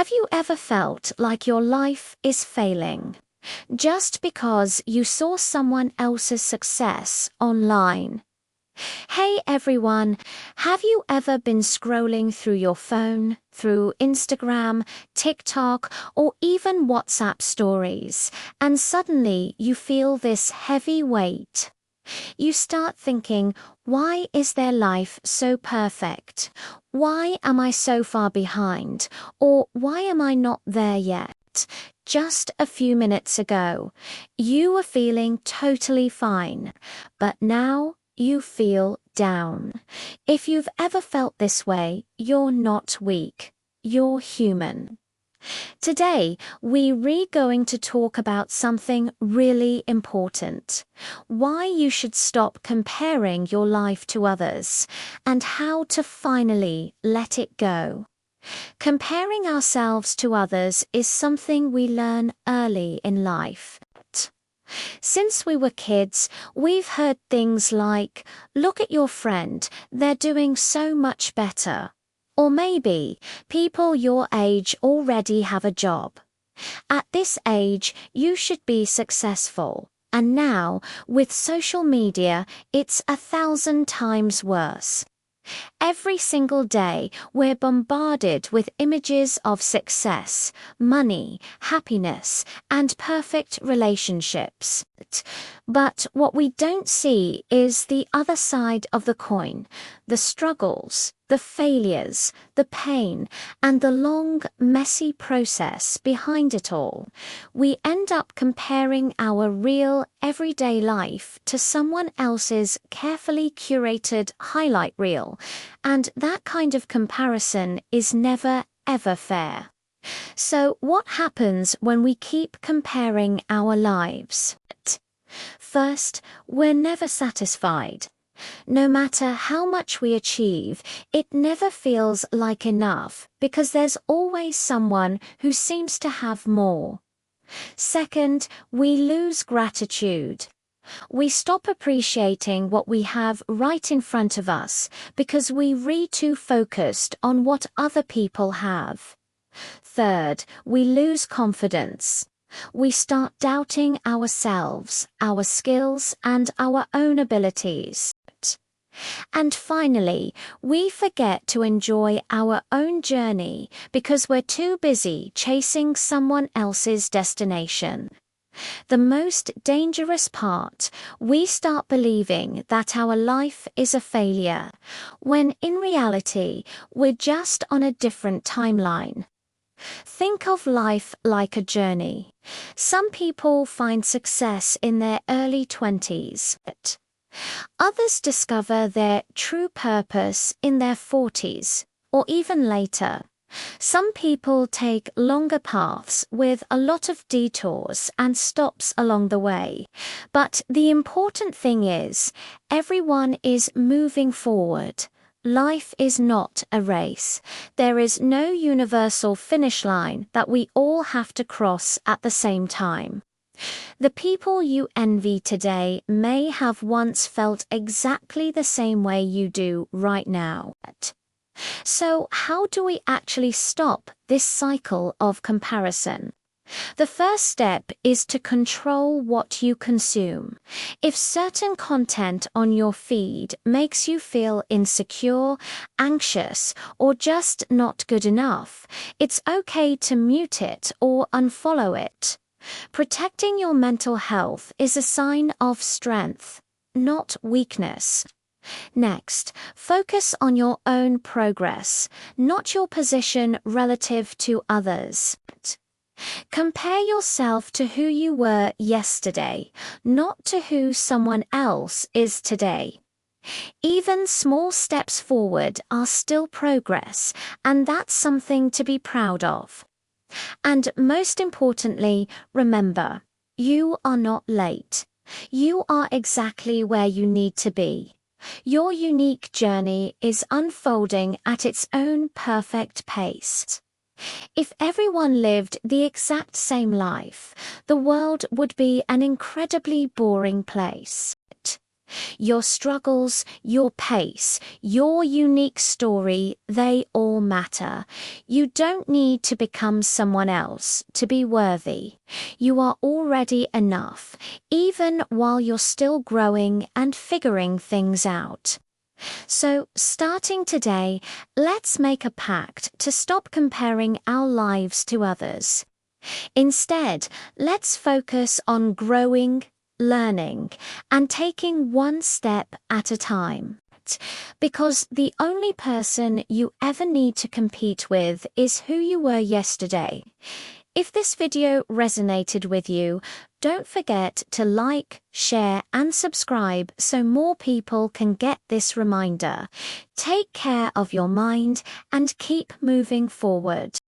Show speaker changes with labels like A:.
A: Have you ever felt like your life is failing just because you saw someone else's success online? Hey everyone, have you ever been scrolling through your phone, through Instagram, TikTok, or even WhatsApp stories, and suddenly you feel this heavy weight? You start thinking, why is their life so perfect? Why am I so far behind? Or why am I not there yet? Just a few minutes ago, you were feeling totally fine, but now you feel down. If you've ever felt this way, you're not weak. You're human. Today, we're going to talk about something really important. Why you should stop comparing your life to others, and how to finally let it go. Comparing ourselves to others is something we learn early in life. Since we were kids, we've heard things like, "Look at your friend, they're doing so much better." Or maybe, "People your age already have a job. At this age, you should be successful." And now, with social media, it's 1,000 times worse. Every single day, we're bombarded with images of success, money, happiness, and perfect relationships. But what we don't see is the other side of the coin, the struggles, the failures, the pain, and the long, messy process behind it all. We end up comparing our real, everyday life to someone else's carefully curated highlight reel, and that kind of comparison is never, ever fair. So, what happens when we keep comparing our lives? First, we're never satisfied. No matter how much we achieve, it never feels like enough because there's always someone who seems to have more. Second, we lose gratitude. We stop appreciating what we have right in front of us because we're too focused on what other people have. Third, we lose confidence. We start doubting ourselves, our skills, and our own abilities. And finally, we forget to enjoy our own journey because we're too busy chasing someone else's destination. The most dangerous part, we start believing that our life is a failure, when in reality, we're just on a different timeline. Think of life like a journey. Some people find success in their early 20s. Others discover their true purpose in their 40s, or even later. Some people take longer paths with a lot of detours and stops along the way. But the important thing is, everyone is moving forward. Life is not a race. There is no universal finish line that we all have to cross at the same time. The people you envy today may have once felt exactly the same way you do right now. So, how do we actually stop this cycle of comparison? The first step is to control what you consume. If certain content on your feed makes you feel insecure, anxious, or just not good enough, it's okay to mute it or unfollow it. Protecting your mental health is a sign of strength, not weakness. Next, focus on your own progress, not your position relative to others. Compare yourself to who you were yesterday, not to who someone else is today. Even small steps forward are still progress, and that's something to be proud of. And most importantly, remember, you are not late. You are exactly where you need to be. Your unique journey is unfolding at its own perfect pace. If everyone lived the exact same life, the world would be an incredibly boring place. Your struggles, your pace, your unique story, they all matter. You don't need to become someone else to be worthy. You are already enough, even while you're still growing and figuring things out. So, starting today, let's make a pact to stop comparing our lives to others. Instead, let's focus on growing, learning, and taking one step at a time. Because the only person you ever need to compete with is who you were yesterday. If this video resonated with you, don't forget to like, share, and subscribe so more people can get this reminder. Take care of your mind and keep moving forward.